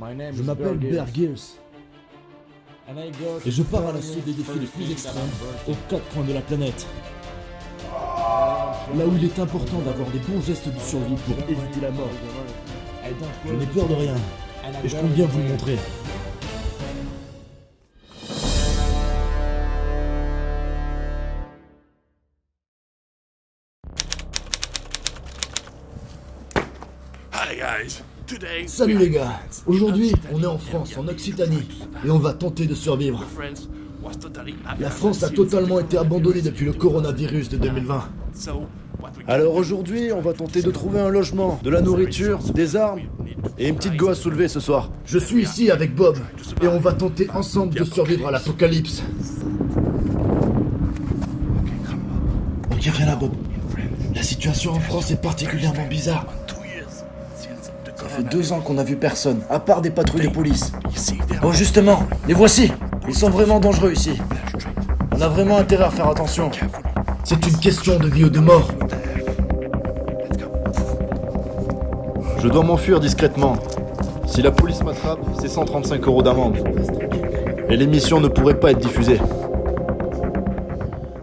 Je m'appelle Bear Grylls et je pars à l'assaut des défis les plus extrêmes aux quatre coins de la planète. Là où il est important d'avoir des bons gestes de survie pour éviter la mort. Je n'ai peur de rien et je compte bien vous le montrer. Salut les gars, aujourd'hui on est en France, en Occitanie, et on va tenter de survivre. La France a totalement été abandonnée depuis le coronavirus de 2020. Alors aujourd'hui on va tenter de trouver un logement, de la nourriture, des armes et une petite go à soulever ce soir. Je suis ici avec Bob, et on va tenter ensemble de survivre à l'apocalypse. Ok, viens là Bob. La situation en France est particulièrement bizarre. Ça fait 2 ans qu'on n'a vu personne, à part des patrouilles de police. Oh justement, les voici. Ils sont vraiment dangereux ici. On a vraiment intérêt à faire attention. C'est une question de vie ou de mort. Je dois m'enfuir discrètement. Si la police m'attrape, c'est 135 € d'amende. Et l'émission ne pourrait pas être diffusée.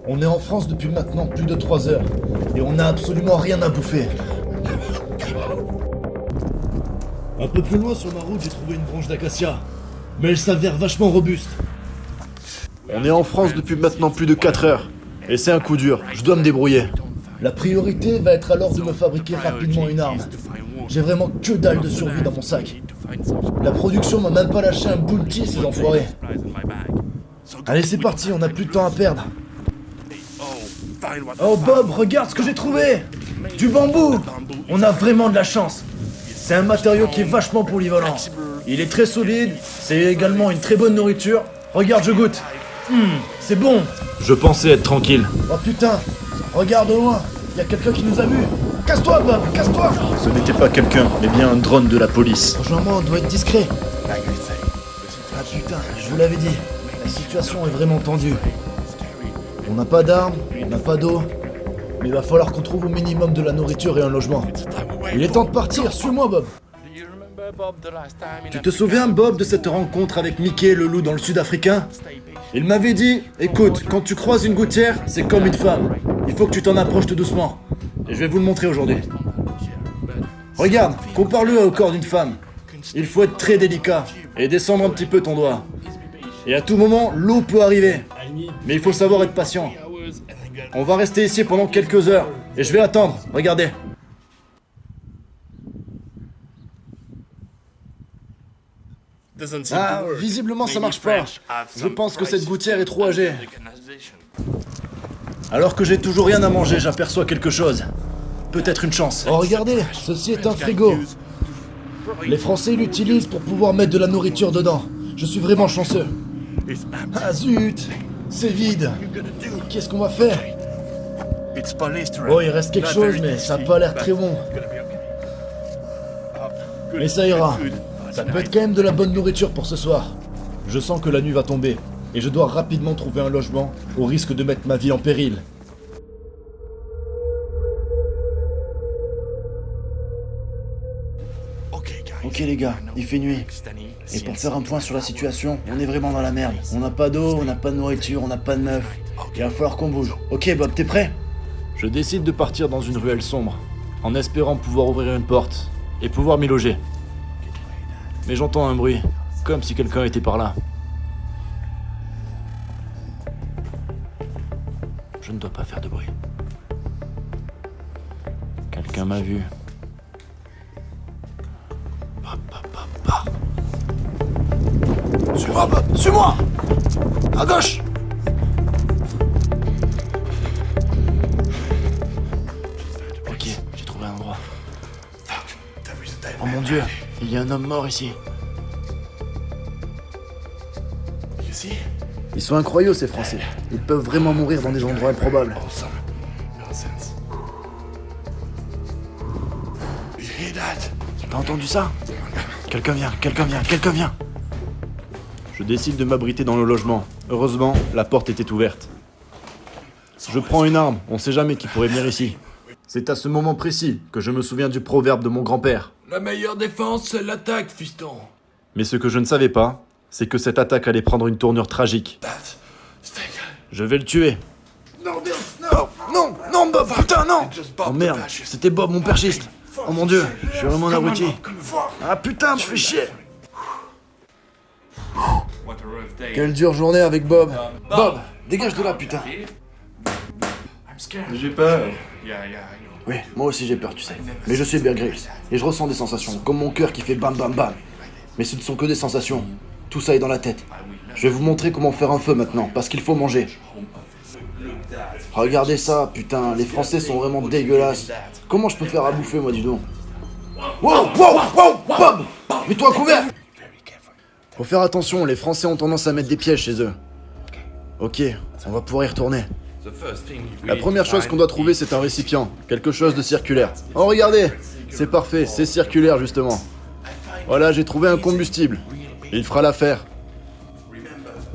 On est en France depuis maintenant plus de 3 heures. Et on n'a absolument rien à bouffer. Un peu plus loin sur ma route, j'ai trouvé une branche d'acacia. Mais elle s'avère vachement robuste. On est en France depuis maintenant plus de 4 heures. Et c'est un coup dur, je dois me débrouiller. La priorité va être alors de me fabriquer rapidement une arme. J'ai vraiment que dalle de survie dans mon sac. La production m'a même pas lâché un bounty, ces enfoirés. Allez, c'est parti, on n'a plus de temps à perdre. Oh Bob, regarde ce que j'ai trouvé! Du bambou! On a vraiment de la chance. C'est un matériau qui est vachement polyvalent. Il est très solide, c'est également une très bonne nourriture. Regarde, je goûte. C'est bon. Je pensais être tranquille. Oh putain, regarde au loin, il y a quelqu'un qui nous a vus. Casse-toi Bob, casse-toi. Ce n'était pas quelqu'un, mais bien un drone de la police. Rejoins-moi, on doit être discret. Ah putain, je vous l'avais dit, la situation est vraiment tendue. On n'a pas d'armes, on n'a pas d'eau, mais il va falloir qu'on trouve au minimum de la nourriture et un logement. Il est temps de partir, suis-moi Bob. Tu te souviens Bob de cette rencontre avec Mickey le loup dans le sud-africain? Il m'avait dit, écoute, quand tu croises une gouttière, c'est comme une femme. Il faut que tu t'en approches tout doucement. Et je vais vous le montrer aujourd'hui. Regarde, compare-le au corps d'une femme. Il faut être très délicat et descendre un petit peu ton doigt. Et à tout moment, l'eau peut arriver. Mais il faut savoir être patient. On va rester ici pendant quelques heures. Et je vais attendre, regardez. Ah, visiblement ça marche pas. Je pense que cette gouttière est trop âgée. Alors que j'ai toujours rien à manger, j'aperçois quelque chose. Peut-être une chance. Oh regardez, ceci est un frigo. Les Français l'utilisent pour pouvoir mettre de la nourriture dedans. Je suis vraiment chanceux. Ah zut, c'est vide. Qu'est-ce qu'on va faire? Oh, il reste quelque chose, mais ça a pas l'air très bon. Mais ça ira. Ça peut être quand même de la bonne nourriture pour ce soir. Je sens que la nuit va tomber, et je dois rapidement trouver un logement, au risque de mettre ma vie en péril. Ok les gars, il fait nuit. Et pour faire un point sur la situation, on est vraiment dans la merde. On n'a pas d'eau, on n'a pas de nourriture, on n'a pas de meuf. Il va falloir qu'on bouge. Ok Bob, t'es prêt? Je décide de partir dans une ruelle sombre, en espérant pouvoir ouvrir une porte et pouvoir m'y loger. Mais j'entends un bruit, comme si quelqu'un était par là. Je ne dois pas faire de bruit. Quelqu'un m'a vu. Suis-moi Bob, suis-moi! À gauche! Ok, j'ai trouvé un endroit. Oh mon Dieu, il y a un homme mort ici. Ils sont incroyables ces Français. Ils peuvent vraiment mourir dans des endroits improbables. T'as entendu ça? Quelqu'un vient, quelqu'un vient, quelqu'un vient. Je décide de m'abriter dans le logement. Heureusement, la porte était ouverte. Je prends une arme, on sait jamais qui pourrait venir ici. C'est à ce moment précis que je me souviens du proverbe de mon grand-père. La meilleure défense, c'est l'attaque, fiston. Mais ce que je ne savais pas, c'est que cette attaque allait prendre une tournure tragique. Je vais le tuer. Non, Bob, putain, non! Oh merde, c'était Bob, mon perchiste. Oh mon dieu, je suis vraiment un abruti. Ah putain, tu fais chier. Quelle dure journée avec Bob. Bob, dégage de là, putain. J'ai peur. Oui, moi aussi j'ai peur, tu sais. Mais je suis Bear Grylls, et je ressens des sensations, comme mon cœur qui fait bam bam bam. Mais ce ne sont que des sensations. Tout ça est dans la tête. Je vais vous montrer comment faire un feu maintenant, parce qu'il faut manger. Regardez ça, putain, les Français sont vraiment dégueulasses. Comment je peux faire à bouffer, moi, dis donc? Wow, Bob! Mets-toi à couvert! Faut faire attention, les Français ont tendance à mettre des pièges chez eux. Ok, on va pouvoir y retourner. La première chose qu'on doit trouver, c'est un récipient, quelque chose de circulaire. Oh, regardez! C'est parfait, c'est circulaire, justement. Voilà, j'ai trouvé un combustible. Il fera l'affaire.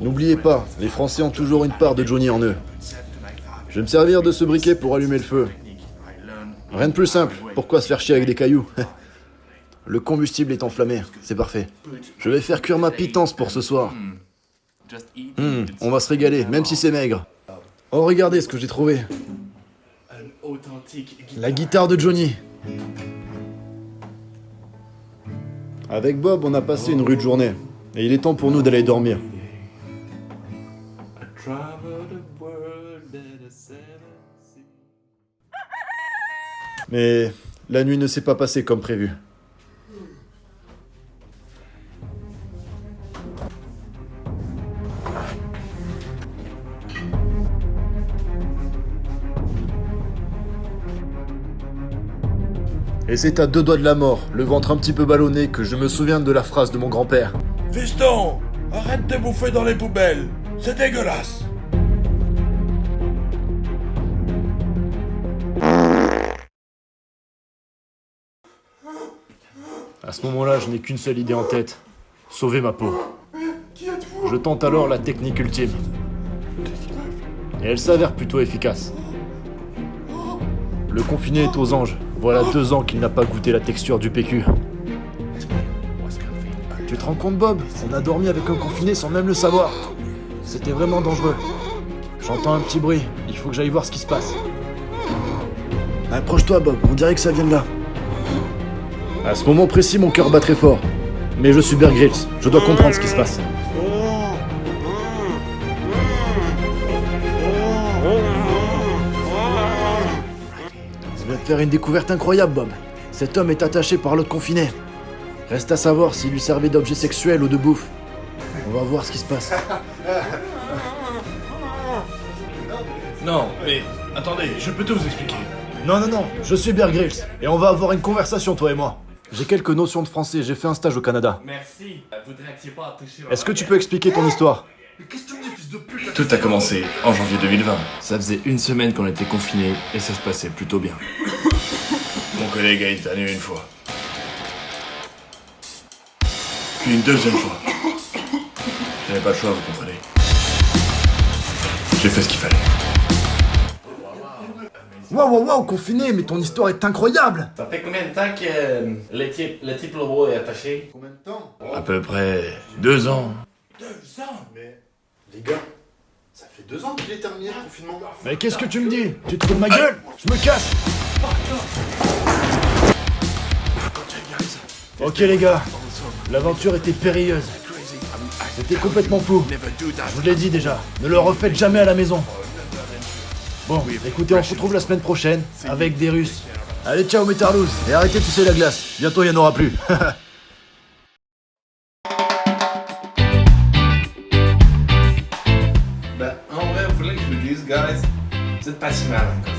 N'oubliez pas, les Français ont toujours une part de Johnny en eux. Je vais me servir de ce briquet pour allumer le feu. Rien de plus simple, pourquoi se faire chier avec des cailloux? Le combustible est enflammé, c'est parfait. Je vais faire cuire ma pitance pour ce soir. On va se régaler, même si c'est maigre. Oh, regardez ce que j'ai trouvé. La guitare de Johnny. Avec Bob, on a passé une rude journée. Et il est temps pour nous d'aller dormir. Mais la nuit ne s'est pas passée comme prévu. Et c'est à 2 doigts de la mort, le ventre un petit peu ballonné, que je me souviens de la phrase de mon grand-père. Fiston, arrête de bouffer dans les poubelles. C'est dégueulasse. À ce moment-là, je n'ai qu'une seule idée en tête. Sauver ma peau. Je tente alors la technique ultime. Et elle s'avère plutôt efficace. Le confiné est aux anges. Voilà 2 ans qu'il n'a pas goûté la texture du PQ. Tu te rends compte, Bob? On a dormi avec un confiné sans même le savoir. C'était vraiment dangereux. J'entends un petit bruit. Il faut que j'aille voir ce qui se passe. Approche-toi, Bob. On dirait que ça vient de là. À ce moment précis, mon cœur bat très fort. Mais je suis Bear Grylls. Je dois comprendre ce qui se passe. Je viens de faire une découverte incroyable, Bob. Cet homme est attaché par l'autre confiné. Reste à savoir s'il lui servait d'objet sexuel ou de bouffe. On va voir ce qui se passe. Non, mais attendez, je peux tout vous expliquer. Non, je suis Bear Grylls. Et on va avoir une conversation, toi et moi. J'ai quelques notions de français, j'ai fait un stage au Canada. Merci. Vous n'arrêtiez pas à toucher. Est-ce que tu peux expliquer ton histoire? Tout a commencé en janvier 2020. Ça faisait 1 semaine qu'on était confinés et ça se passait plutôt bien. Mon collègue a éternué une fois. Puis une deuxième fois. J'avais pas le choix, vous comprenez. J'ai fait ce qu'il fallait. Wow, confiné, mais ton histoire est incroyable! Ça fait combien de temps que le type Lobo est attaché? Combien de temps? À peu près 2 ans. 2 ans? Mais, les gars, ça fait 2 ans qu'il est terminé le confinement. Mais qu'est-ce que tu me dis? Tu te fous de ma gueule? Je me casse! Ok les gars, l'aventure était périlleuse. C'était complètement fou. Je vous l'ai dit déjà, ne le refaites jamais à la maison. Bon, écoutez, on se retrouve la semaine prochaine, avec des Russes. Allez, ciao mes tarlouse, et arrêtez de sucer la glace, bientôt il n'y en aura plus. Ben, en vrai, il fallait que je vous dise, guys, vous êtes pas si mal encore.